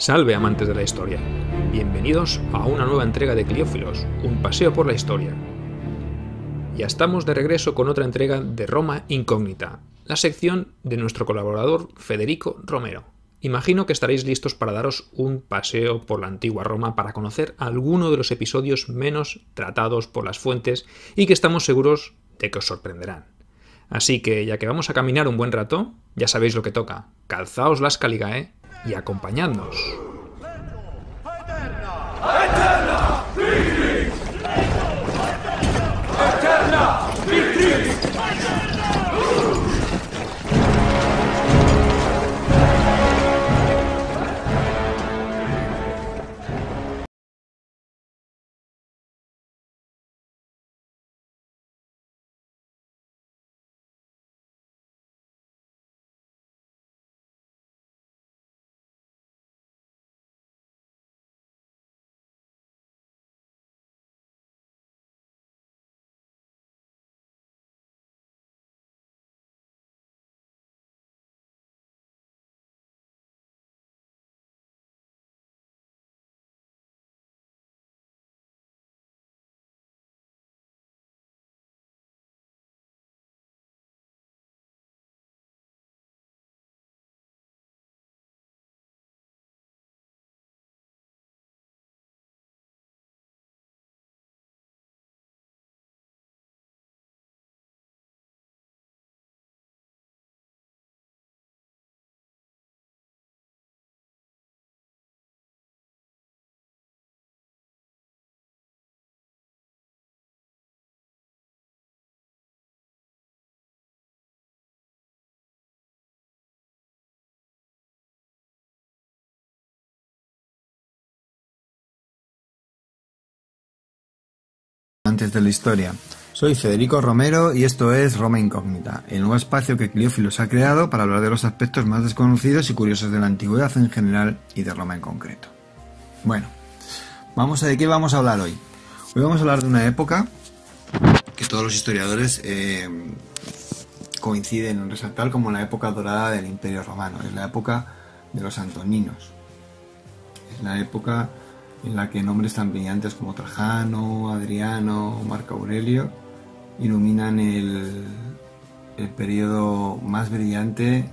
Salve amantes de la historia, bienvenidos a una nueva entrega de Cliófilos, un paseo por la historia. Ya estamos de regreso con otra entrega de Roma Incógnita, la sección de nuestro colaborador Federico Romero. Imagino que estaréis listos para daros un paseo por la antigua Roma para conocer alguno de los episodios menos tratados por las fuentes y que estamos seguros de que os sorprenderán. Así que, ya que vamos a caminar un buen rato, ya sabéis lo que toca, calzaos las caligae y acompañadnos. Antes de la historia. Soy Federico Romero y esto es Roma Incógnita, el nuevo espacio que Cliófilos ha creado para hablar de los aspectos más desconocidos y curiosos de la antigüedad en general y de Roma en concreto. Bueno, ¿de qué vamos a hablar hoy? Hoy vamos a hablar de una época que todos los historiadores coinciden en resaltar como la época dorada del Imperio Romano. Es la época de los antoninos. Es la época en la que nombres tan brillantes como Trajano, Adriano o Marco Aurelio iluminan el periodo más brillante,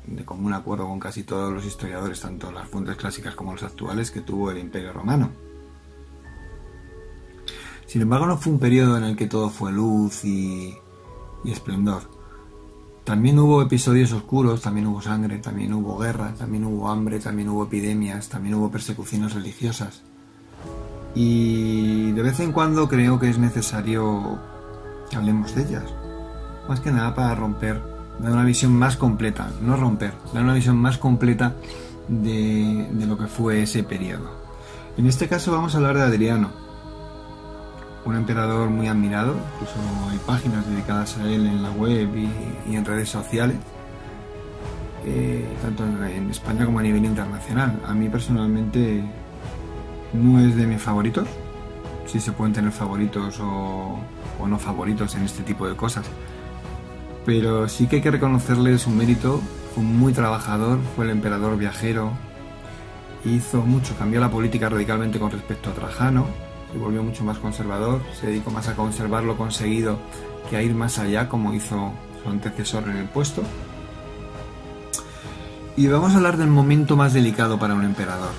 de común acuerdo con casi todos los historiadores, tanto las fuentes clásicas como los actuales, que tuvo el Imperio Romano. Sin embargo, no fue un periodo en el que todo fue luz y esplendor. También hubo episodios oscuros, también hubo sangre, también hubo guerra, también hubo hambre, también hubo epidemias, también hubo persecuciones religiosas. Y de vez en cuando creo que es necesario que hablemos de ellas. Más que nada para dar una visión más completa, no romper, dar una visión más completa de lo que fue ese periodo. En este caso vamos a hablar de Adriano, un emperador muy admirado, incluso hay páginas dedicadas a él en la web y en redes sociales, tanto en España como a nivel internacional. A mí personalmente no es de mis favoritos, si se pueden tener favoritos o no favoritos en este tipo de cosas, pero sí que hay que reconocerle su mérito. Fue muy trabajador, fue el emperador viajero, hizo mucho, cambió la política radicalmente con respecto a Trajano. Se volvió mucho más conservador, se dedicó más a conservar lo conseguido que a ir más allá, como hizo su antecesor en el puesto. Y vamos a hablar del momento más delicado para un emperador,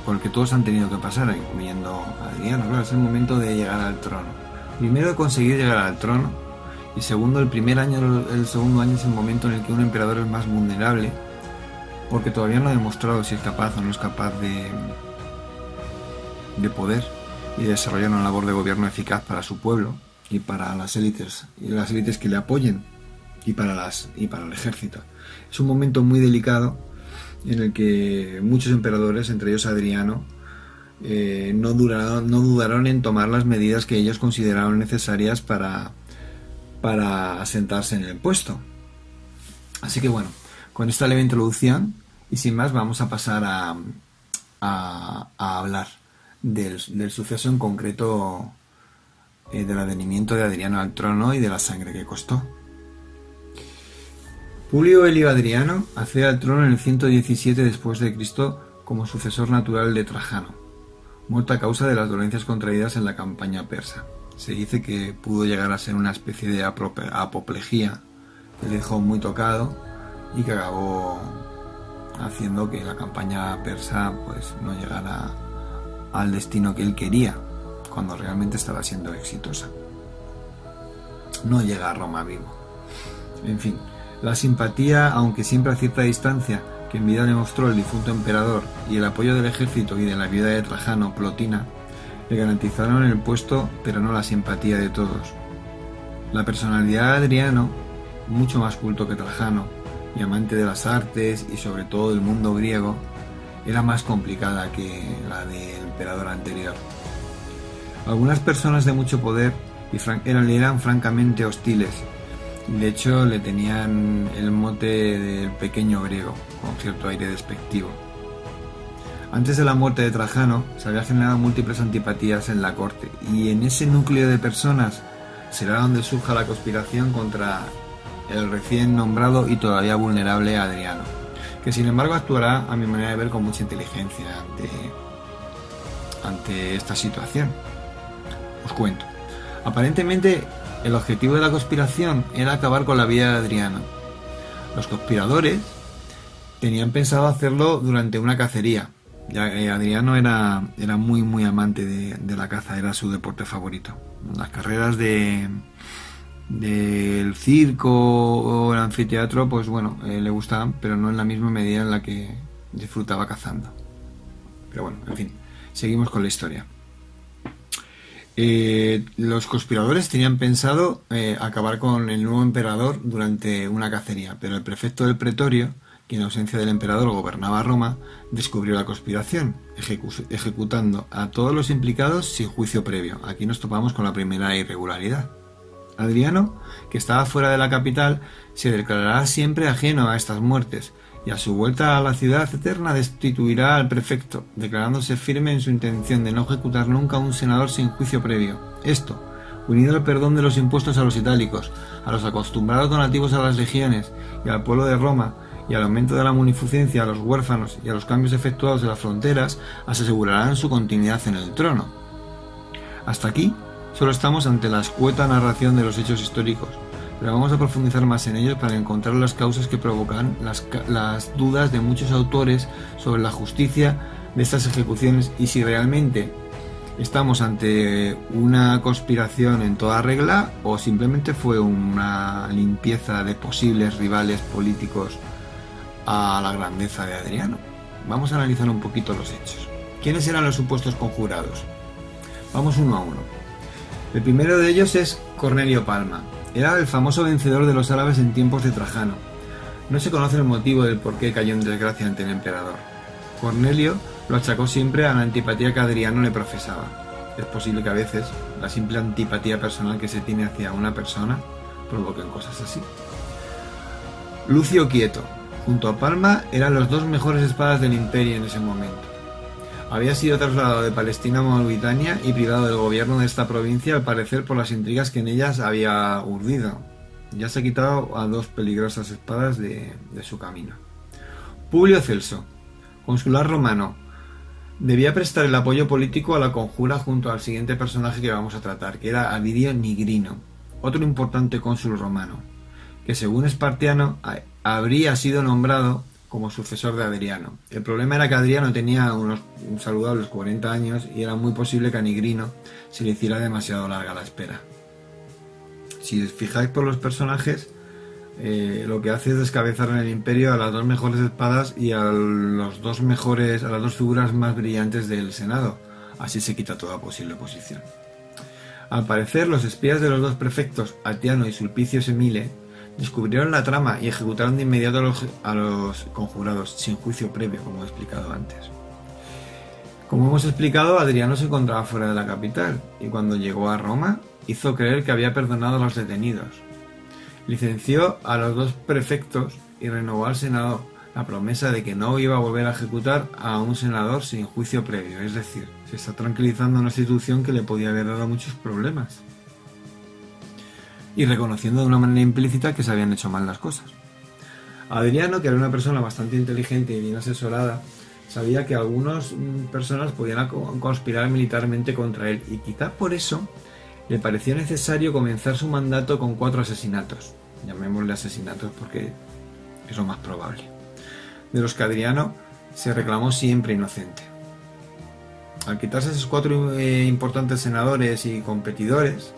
porque todos han tenido que pasar, incluyendo Adriano. Claro, es el momento de llegar al trono. Primero, de conseguir llegar al trono, y segundo, el segundo año es el momento en el que un emperador es más vulnerable, porque todavía no ha demostrado si es capaz o no es capaz de poder y desarrollar una labor de gobierno eficaz para su pueblo y para las élites que le apoyen y para el ejército. Es un momento muy delicado en el que muchos emperadores, entre ellos Adriano, no dudaron en tomar las medidas que ellos consideraron necesarias para asentarse en el puesto. Así que bueno, con esta leve introducción y sin más vamos a pasar a hablar del suceso en concreto, del advenimiento de Adriano al trono y de la sangre que costó. Publio Helio Adriano accede al trono en el 117 después de Cristo como sucesor natural de Trajano, muerto a causa de las dolencias contraídas en la campaña persa. Se dice que pudo llegar a ser una especie de apoplejía que le dejó muy tocado y que acabó haciendo que la campaña persa pues no llegara al destino que él quería, cuando realmente estaba siendo exitosa. No llega a Roma vivo. En fin, la simpatía, aunque siempre a cierta distancia, que en vida demostró el difunto emperador y el apoyo del ejército y de la viuda de Trajano, Plotina, le garantizaron el puesto, pero no la simpatía de todos. La personalidad de Adriano, mucho más culto que Trajano, y amante de las artes y sobre todo del mundo griego, era más complicada que la del emperador anterior. Algunas personas de mucho poder eran francamente hostiles. De hecho, le tenían el mote del pequeño griego, con cierto aire despectivo. Antes de la muerte de Trajano, se había generado múltiples antipatías en la corte, y en ese núcleo de personas será donde surja la conspiración contra el recién nombrado y todavía vulnerable Adriano, que sin embargo actuará, a mi manera de ver, con mucha inteligencia ante esta situación. Os cuento. Aparentemente, el objetivo de la conspiración era acabar con la vida de Adriano. Los conspiradores tenían pensado hacerlo durante una cacería, ya que Adriano era muy amante de la caza, era su deporte favorito. Las carreras del circo o el anfiteatro, pues bueno, le gustaban, pero no en la misma medida en la que disfrutaba cazando. Pero bueno, en fin, seguimos con la historia. Los conspiradores tenían pensado acabar con el nuevo emperador durante una cacería, pero el prefecto del pretorio, que en ausencia del emperador gobernaba Roma, descubrió la conspiración, ejecutando a todos los implicados sin juicio previo. Aquí nos topamos con la primera irregularidad. Adriano, que estaba fuera de la capital, se declarará siempre ajeno a estas muertes, y a su vuelta a la ciudad eterna destituirá al prefecto, declarándose firme en su intención de no ejecutar nunca a un senador sin juicio previo. Esto, unido al perdón de los impuestos a los itálicos, a los acostumbrados donativos a las legiones y al pueblo de Roma, y al aumento de la munificencia a los huérfanos y a los cambios efectuados en las fronteras, asegurarán su continuidad en el trono. Hasta aquí solo estamos ante la escueta narración de los hechos históricos, pero vamos a profundizar más en ellos para encontrar las causas que provocan las dudas de muchos autores sobre la justicia de estas ejecuciones y si realmente estamos ante una conspiración en toda regla o simplemente fue una limpieza de posibles rivales políticos a la grandeza de Adriano. Vamos a analizar un poquito los hechos. ¿Quiénes eran los supuestos conjurados? Vamos uno a uno. El primero de ellos es Cornelio Palma. Era el famoso vencedor de los árabes en tiempos de Trajano. No se conoce el motivo del por qué cayó en desgracia ante el emperador. Cornelio lo achacó siempre a la antipatía que Adriano le profesaba. Es posible que a veces la simple antipatía personal que se tiene hacia una persona provoquen cosas así. Lucio Quieto, junto a Palma, eran los dos mejores espadas del imperio en ese momento. Había sido trasladado de Palestina a Mauritania y privado del gobierno de esta provincia, al parecer por las intrigas que en ellas había urdido. Ya se ha quitado a dos peligrosas espadas de su camino. Publio Celso, consular romano, debía prestar el apoyo político a la conjura junto al siguiente personaje que vamos a tratar, que era Avidio Nigrino, otro importante cónsul romano, que según Espartiano habría sido nombrado como sucesor de Adriano. El problema era que Adriano tenía unos saludables 40 años y era muy posible que a Nigrino se le hiciera demasiado larga la espera. Si os fijáis por los personajes, lo que hace es descabezar en el imperio a las dos mejores espadas y a las dos figuras más brillantes del Senado. Así se quita toda posible oposición. Al parecer, los espías de los dos prefectos, Atiano y Sulpicio Semile, descubrieron la trama y ejecutaron de inmediato a los conjurados, sin juicio previo, como he explicado antes. Como hemos explicado, Adriano se encontraba fuera de la capital, y cuando llegó a Roma, hizo creer que había perdonado a los detenidos. Licenció a los dos prefectos y renovó al senador la promesa de que no iba a volver a ejecutar a un senador sin juicio previo, es decir, se está tranquilizando a una institución que le podía haber dado muchos problemas. Y reconociendo de una manera implícita que se habían hecho mal las cosas. Adriano, que era una persona bastante inteligente y bien asesorada, sabía que algunas personas podían conspirar militarmente contra él y quizá por eso le pareció necesario comenzar su mandato con 4 asesinatos. Llamémosle asesinatos porque es lo más probable, de los que Adriano se reclamó siempre inocente. Al quitarse esos 4 importantes senadores y competidores,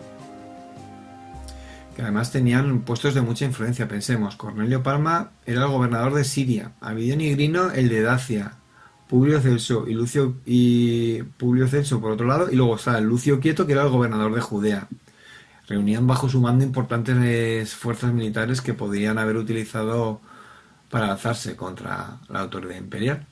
que además tenían puestos de mucha influencia, pensemos, Cornelio Palma era el gobernador de Siria, Avidio Nigrino el de Dacia, Publio Celso y Publio Celso por otro lado, y luego está Lucio Quieto, que era el gobernador de Judea. Reunían bajo su mando importantes fuerzas militares que podían haber utilizado para alzarse contra la autoridad imperial.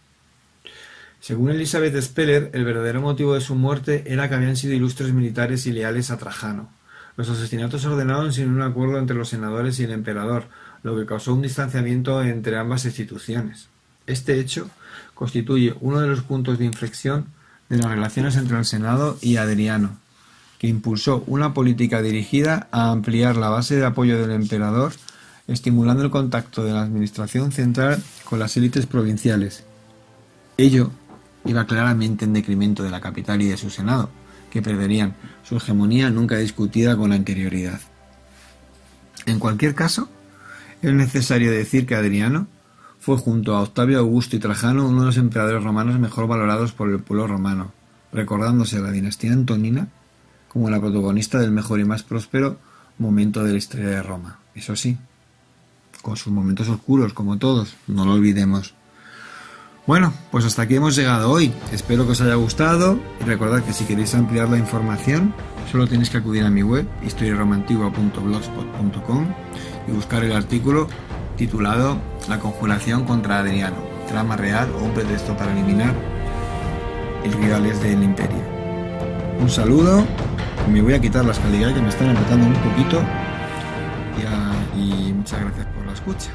Según Elizabeth Speller, el verdadero motivo de su muerte era que habían sido ilustres militares y leales a Trajano. Los asesinatos se ordenaron sin un acuerdo entre los senadores y el emperador, lo que causó un distanciamiento entre ambas instituciones. Este hecho constituye uno de los puntos de inflexión de las relaciones entre el Senado y Adriano, que impulsó una política dirigida a ampliar la base de apoyo del emperador, estimulando el contacto de la administración central con las élites provinciales. Ello iba claramente en decremento de la capital y de su Senado, que perderían su hegemonía nunca discutida con anterioridad. En cualquier caso, es necesario decir que Adriano fue, junto a Octavio Augusto y Trajano, uno de los emperadores romanos mejor valorados por el pueblo romano, recordándose a la dinastía antonina como la protagonista del mejor y más próspero momento de la historia de Roma. Eso sí, con sus momentos oscuros, como todos, no lo olvidemos. Bueno, pues hasta aquí hemos llegado hoy. Espero que os haya gustado y recordad que si queréis ampliar la información solo tenéis que acudir a mi web historiaromantigua.blogspot.com y buscar el artículo titulado La conjuración contra Adriano, trama real o un pretexto para eliminar el rivales del imperio. Un saludo, me voy a quitar las calidades que me están apretando un poquito y muchas gracias por la escucha.